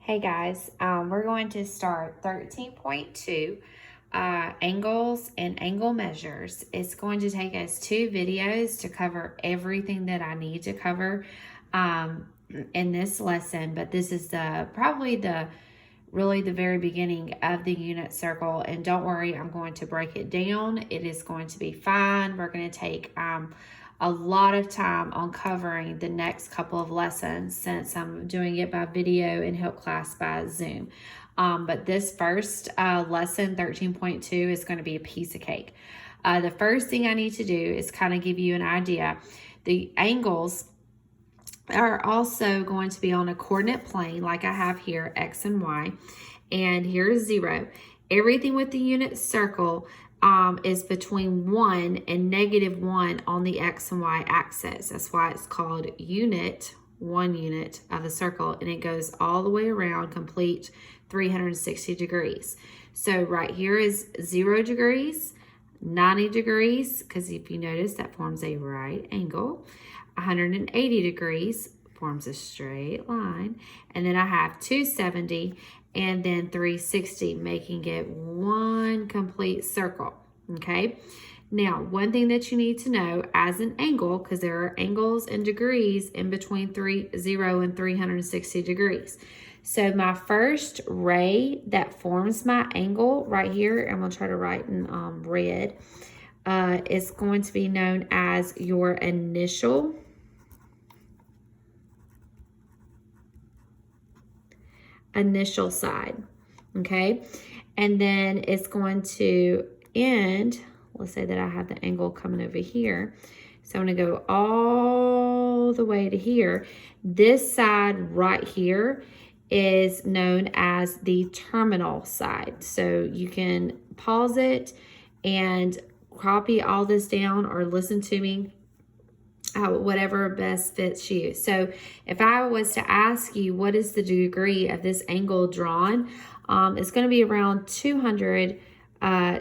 Hey guys, we're going to start 13.2 angles and angle measures. It's going to take us 2 videos to cover everything that I need to cover in this lesson, but this is probably the very beginning of the unit circle. And don't worry, I'm going to break it down. It is going to be fine. We're going to take a lot of time on covering the next couple of lessons since I'm doing it by video and help class by Zoom. But this first lesson, 13.2, is going to be a piece of cake. The first thing I need to do is kind of give you an idea. The angles are also going to be on a coordinate plane like I have here, X and Y. And here's 0. Everything with the unit circle is between 1 and -1 on the X and Y axis. That's why it's called unit, 1 unit of a circle, and it goes all the way around, complete 360 degrees. So right here is 0 degrees, 90 degrees, because if you notice that forms a right angle, 180 degrees forms a straight line, and then I have 270 and then 360, making it one complete circle. Okay, now one thing that you need to know as an angle, because there are angles and degrees in between 0 and 360 degrees. So my first ray that forms my angle right here, I'm going to try to write in red, is going to be known as your initial side, okay? And then it's going to end, let's say that I have the angle coming over here. So I'm going to go all the way to here. This side right here is known as the terminal side. So you can pause it and copy all this down or listen to me, whatever best fits you. So if I was to ask you what is the degree of this angle drawn, it's going to be around 200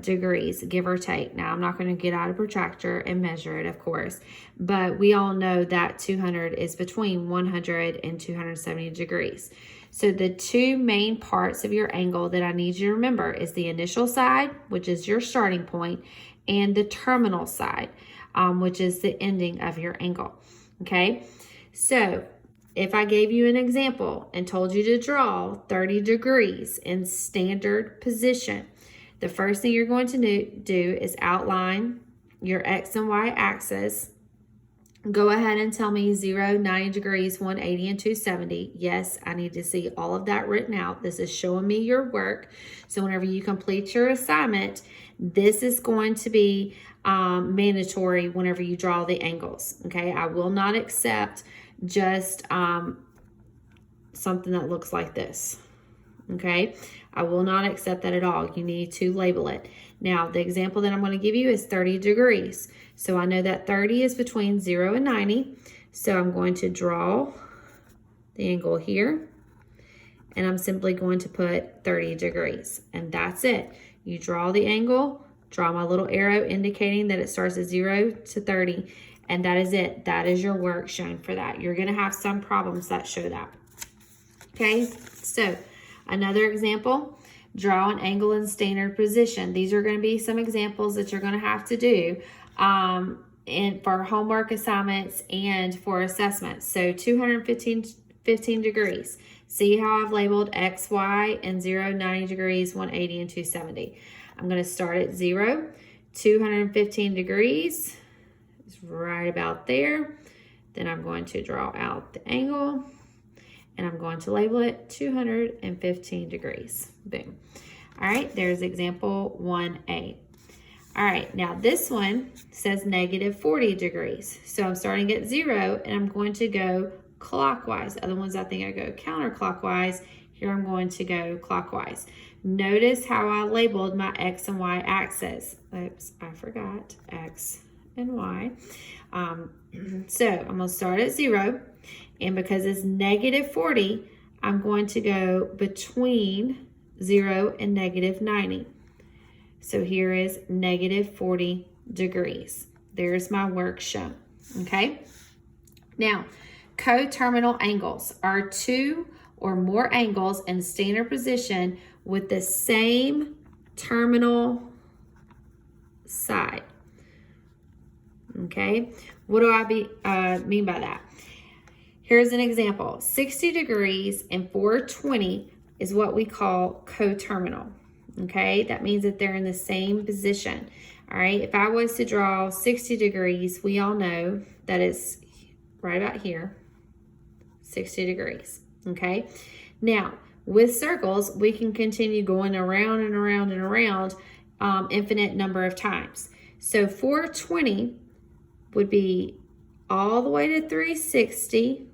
degrees, give or take. Now, I'm not going to get out a protractor and measure it, of course, but we all know that 200 is between 100 and 270 degrees. So the 2 main parts of your angle that I need you to remember is the initial side, which is your starting point, and the terminal side, which is the ending of your angle. Okay, so if I gave you an example and told you to draw 30 degrees in standard position, the first thing you're going to do is outline your X and Y axis. Go ahead and tell me 0, 90 degrees, 180, and 270. Yes, I need to see all of that written out. This is showing me your work. So whenever you complete your assignment, this is going to be mandatory whenever you draw the angles. Okay, I will not accept just something that looks like this. Okay, I will not accept that at all. You need to label it. Now, the example that I'm going to give you is 30 degrees. So I know that 30 is between 0 and 90. So I'm going to draw the angle here, and I'm simply going to put 30 degrees, and that's it. You draw the angle, draw my little arrow indicating that it starts at 0 to 30, and that is it. That is your work shown for that. You're going to have some problems that show that. Okay, so another example, draw an angle in standard position. These are going to be some examples that you're going to have to do for homework assignments and for assessments. So 215 degrees. See how I've labeled X, Y, and 0, 90 degrees, 180, and 270. I'm going to start at 0, 215 degrees. It's right about there. Then I'm going to draw out the angle, and I'm going to label it 215 degrees. Boom. All right, there's example 1A. All right, now this one says -40 degrees. So I'm starting at 0, and I'm going to go clockwise. Other ones I think I go counterclockwise. Here I'm going to go clockwise. Notice how I labeled my X and Y axis. Oops, I forgot X and Y. So I'm going to start at 0. And because it's -40, I'm going to go between 0 and -90. So here is -40 degrees. There's my work shown. Okay. Now, coterminal angles are 2 or more angles in standard position with the same terminal side. Okay, what do I mean by that? Here's an example. 60 degrees and 420 is what we call coterminal. Okay, that means that they're in the same position. All right, if I was to draw 60 degrees, we all know that it's right about here, 60 degrees. Okay, now with circles, we can continue going around and around and around infinite number of times. So 420 would be all the way to 360,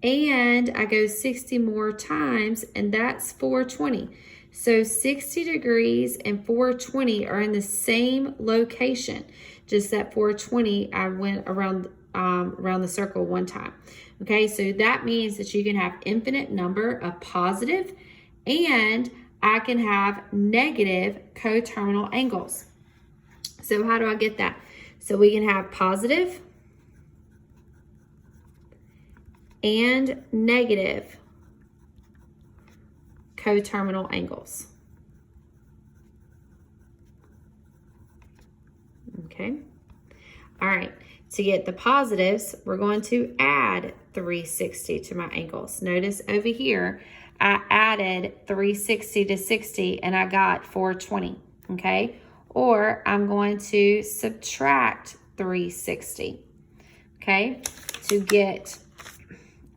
and I go 60 more times, and that's 420. So 60 degrees and 420 are in the same location, just that 420 I went around the circle one time. Okay, so that means that you can have infinite number of positive, and I can have negative coterminal angles. So how do I get that? So we can have positive and negative coterminal angles. Okay. All right. To get the positives, we're going to add 360 to my angles. Notice over here, I added 360 to 60 and I got 420. Okay. Or I'm going to subtract 360. Okay. To get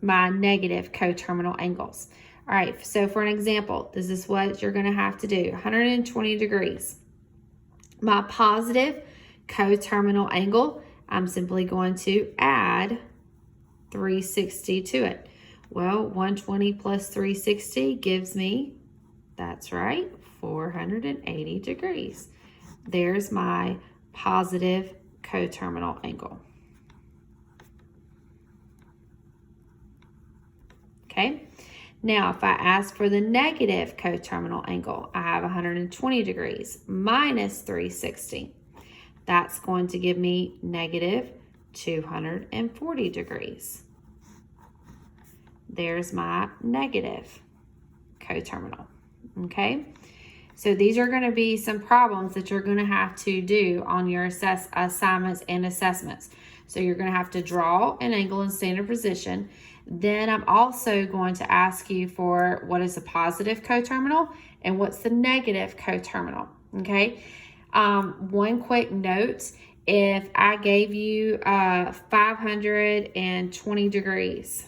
my negative coterminal angles. All right, so for an example, this is what you're going to have to do. 120 degrees. My positive coterminal angle, I'm simply going to add 360 to it. Well, 120 plus 360 gives me, that's right, 480 degrees. There's my positive coterminal angle. Okay. Now, if I ask for the negative coterminal angle, I have 120 degrees minus 360. That's going to give me negative 240 degrees. There's my negative coterminal. Okay. So these are going to be some problems that you're going to have to do on your assignments and assessments. So you're going to have to draw an angle in standard position. Then I'm also going to ask you for what is the positive coterminal and what's the negative coterminal, okay? One quick note, if I gave you 520 degrees,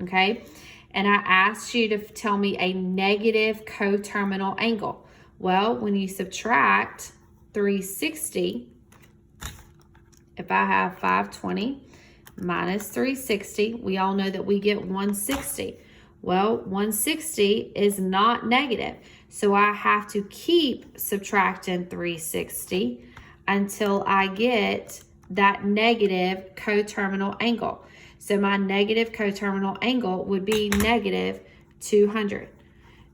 okay, and I asked you to tell me a negative coterminal angle, well, when you subtract 360, if I have 520 minus 360, we all know that we get 160. Well, 160 is not negative, so I have to keep subtracting 360 until I get that negative coterminal angle. So my negative coterminal angle would be negative 200.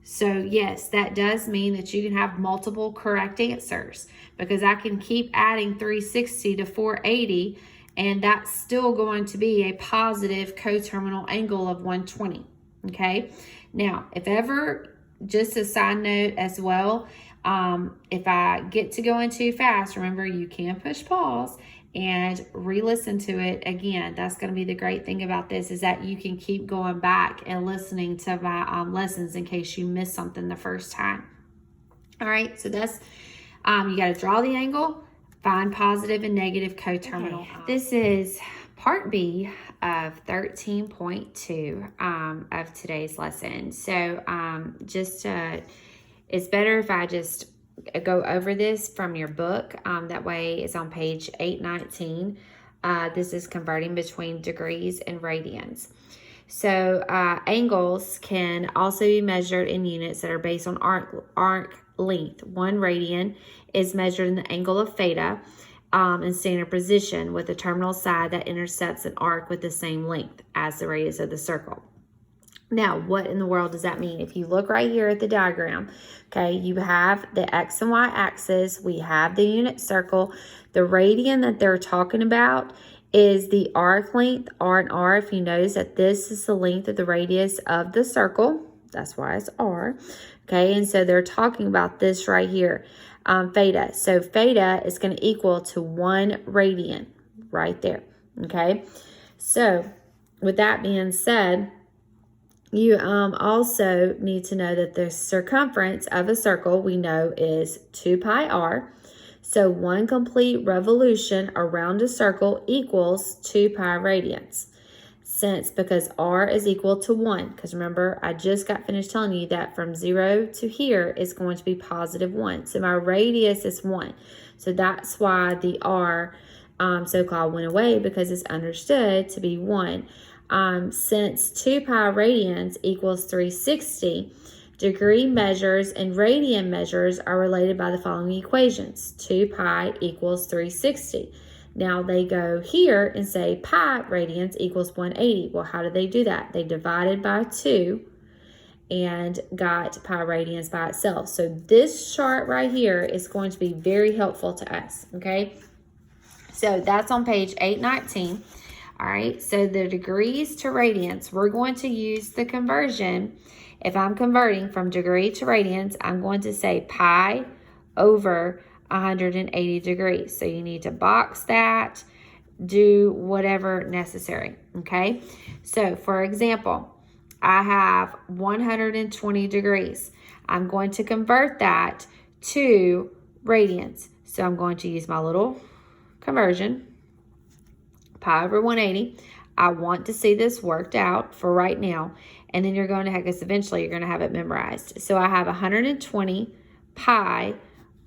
So yes, that does mean that you can have multiple correct answers, because I can keep adding 360 to 480, and that's still going to be a positive coterminal angle of 120, okay? Now, if ever, just a side note as well, if I get to going too fast, remember you can push pause and re-listen to it again. That's going to be the great thing about this, is that you can keep going back and listening to my lessons in case you missed something the first time. All right, so that's, you got to draw the angle, find positive and negative coterminal. Okay. This is part B of 13.2 of today's lesson. So it's better if I just go over this from your book. That way it's on page 819. This is converting between degrees and radians. So angles can also be measured in units that are based on arc length. 1 radian is measured in the angle of theta in standard position, with the terminal side that intercepts an arc with the same length as the radius of the circle. Now, what in the world does that mean? If you look right here at the diagram, okay, you have the X and Y axis, we have the unit circle. The radian that they're talking about is the arc length, R and R. If you notice that this is the length of the radius of the circle, that's why it's R. Okay, and so they're talking about this right here, theta. So theta is going to equal to 1 radian right there. Okay, so with that being said, you also need to know that the circumference of a circle we know is 2 pi r. So 1 complete revolution around a circle equals 2 pi radians. Because r is equal to 1. Because remember, I just got finished telling you that from 0 to here is going to be positive 1. So my radius is 1. So that's why the r so-called went away, because it's understood to be 1. Since 2 pi radians equals 360, degree measures and radian measures are related by the following equations. 2 pi equals 360. Now they go here and say pi radians equals 180. Well, how did they do that? They divided by 2 and got pi radians by itself. So this chart right here is going to be very helpful to us, okay? So that's on page 819. All right, so the degrees to radians, we're going to use the conversion. If I'm converting from degree to radians, I'm going to say pi over 180 degrees. So you need to box that, do whatever necessary, okay? So for example, I have 120 degrees. I'm going to convert that to radians. So I'm going to use my little conversion, pi over 180. I want to see this worked out for right now. And then you're going to have, because eventually you're going to have it memorized. So I have 120 pi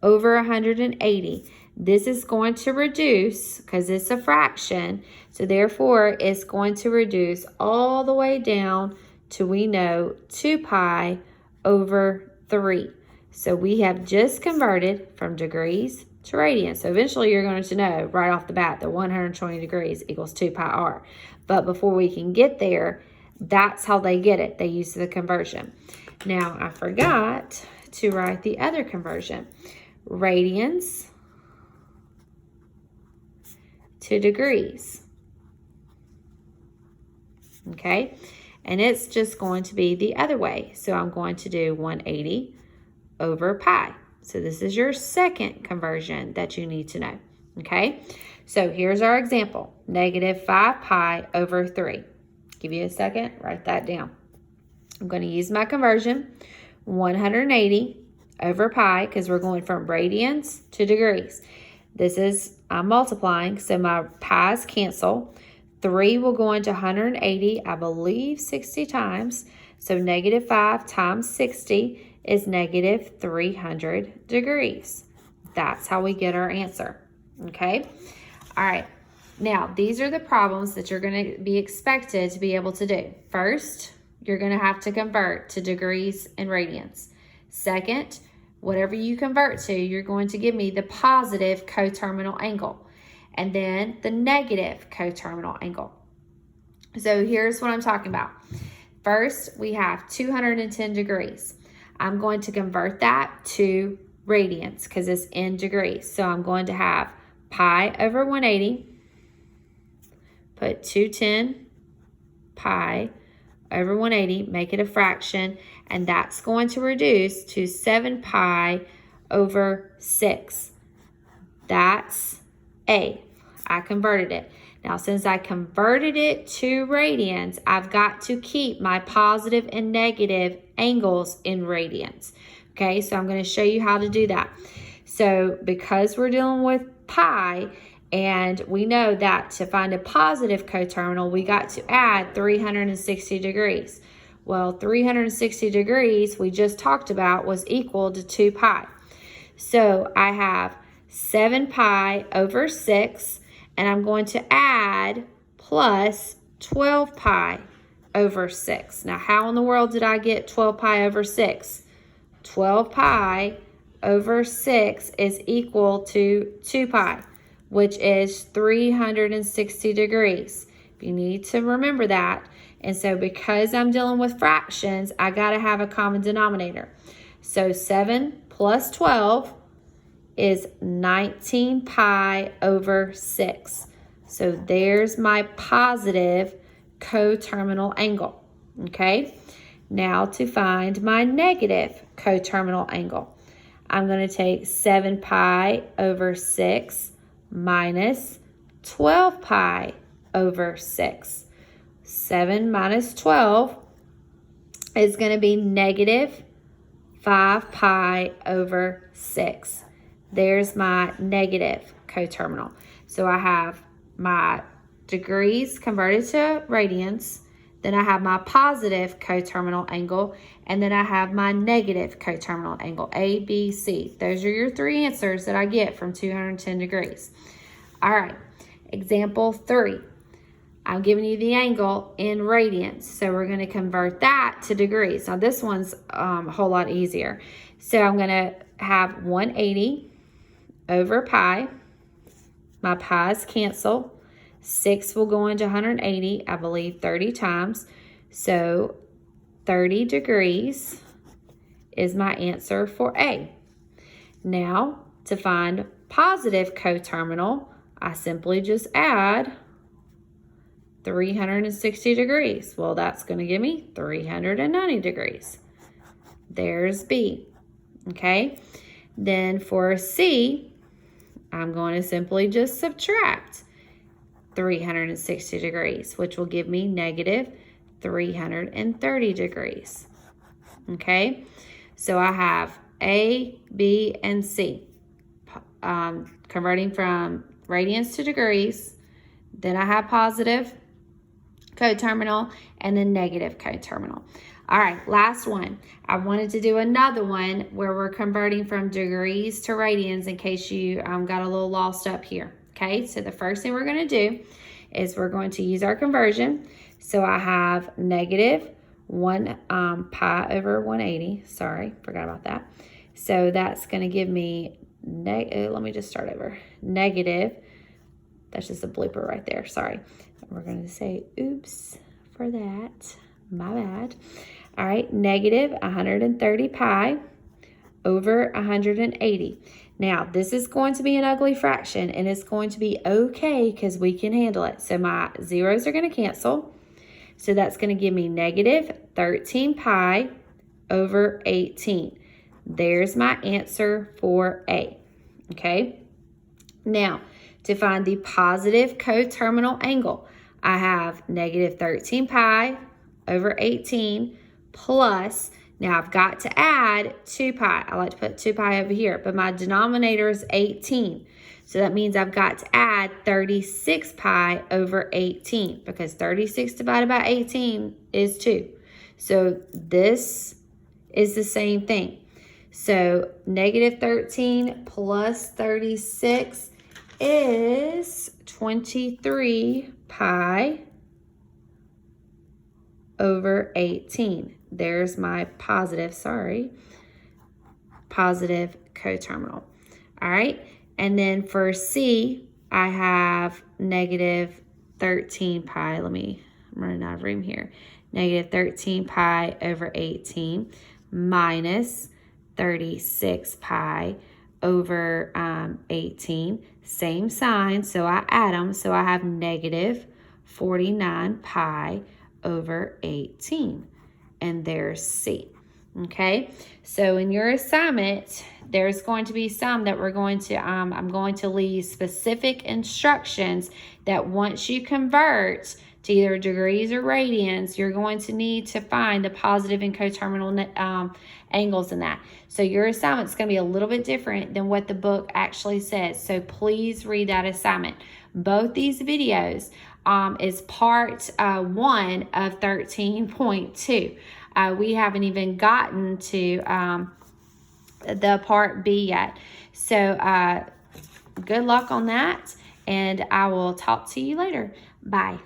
over 180. This is going to reduce, because it's a fraction. So therefore, it's going to reduce all the way down to, we know, 2 pi over 3. So we have just converted from degrees to radians. So eventually you're going to know right off the bat that 120 degrees equals 2 pi r. But before we can get there, that's how they get it. They use the conversion. Now, I forgot to write the other conversion. Radians to degrees. Okay? And it's just going to be the other way. So I'm going to do 180 over pi. So this is your second conversion that you need to know, okay? So here's our example, negative 5 pi over 3. Give you a second, write that down. I'm going to use my conversion, 180 over pi, because we're going from radians to degrees. This is, I'm multiplying, so my pi's cancel. 3 will go into 180, I believe 60 times. So negative 5 times 60 is negative 300 degrees. That's how we get our answer, okay? All right, now these are the problems that you're going to be expected to be able to do. First, you're going to have to convert to degrees and radians. Second, whatever you convert to, you're going to give me the positive coterminal angle and then the negative coterminal angle. So here's what I'm talking about. First, we have 210 degrees. I'm going to convert that to radians because it's in degrees. So I'm going to have pi over 180, put 210 pi over 180, make it a fraction, and that's going to reduce to 7 pi over 6. That's A. I converted it. Now, since I converted it to radians, I've got to keep my positive and negative angles in radians. Okay, so I'm going to show you how to do that. So because we're dealing with pi, and we know that to find a positive coterminal, we got to add 360 degrees. Well, 360 degrees we just talked about was equal to 2 pi. So I have 7 pi over 6, and I'm going to add plus 12 pi over 6. Now, how in the world did I get 12 pi over 6? 12 pi over 6 is equal to 2 pi, which is 360 degrees. You need to remember that. And so because I'm dealing with fractions, I got to have a common denominator. So 7 plus 12 is 19 pi over 6. So there's my positive coterminal angle, okay? Now to find my negative coterminal angle, I'm going to take 7 pi over 6 minus 12 pi over 6. 7 minus 12 is going to be negative 5 pi over 6. There's my negative coterminal. So I have my degrees converted to radians, then I have my positive coterminal angle, and then I have my negative coterminal angle, A, B, C. Those are your three answers that I get from 210 degrees. All right, example 3. I'm giving you the angle in radians, so we're going to convert that to degrees. Now this one's a whole lot easier. So I'm going to have 180 over pi. My pi's cancel. 6 will go into 180, I believe 30 times. So 30 degrees is my answer for A. Now, to find positive coterminal, I simply just add 360 degrees. Well, that's going to give me 390 degrees. There's B. Okay. Then for C, I'm going to simply just subtract 360 degrees, which will give me negative 330 degrees. Okay, so I have A, B, and C. Converting from radians to degrees. Then I have positive coterminal and then negative coterminal. All right, last one. I wanted to do another one where we're converting from degrees to radians in case you got a little lost up here. Okay, so the first thing we're going to do is we're going to use our conversion. So I have negative 1 pi over 180. Sorry, forgot about that. So that's going to give me, let me just start over. Negative, that's just a blooper right there, sorry. We're going to say oops for that, my bad. All right, negative 130 pi over 180. Now, this is going to be an ugly fraction, and it's going to be okay because we can handle it. So my zeros are going to cancel. So that's going to give me negative 13 pi over 18. There's my answer for A. Okay? Now, to find the positive coterminal angle, I have negative 13 pi over 18 plus, now I've got to add 2 pi. I like to put 2 pi over here, but my denominator is 18. So that means I've got to add 36 pi over 18 because 36 divided by 18 is 2. So this is the same thing. So negative 13 plus 36 is 23 pi over 18. There's my positive coterminal. All right. And then for C, I have negative 13 pi. I'm running out of room here. Negative 13 pi over 18 minus 36 pi over 18. Same sign, so I add them. So I have negative 49 pi over 18. And there's C. Okay, so in your assignment, there's going to be some that we're going to, I'm going to leave specific instructions that once you convert to either degrees or radians, you're going to need to find the positive and coterminal angles in that. So your assignment is going to be a little bit different than what the book actually says. So please read that assignment. Both these videos is part 1 of 13.2. We haven't even gotten to the part B yet. So good luck on that, and I will talk to you later. Bye.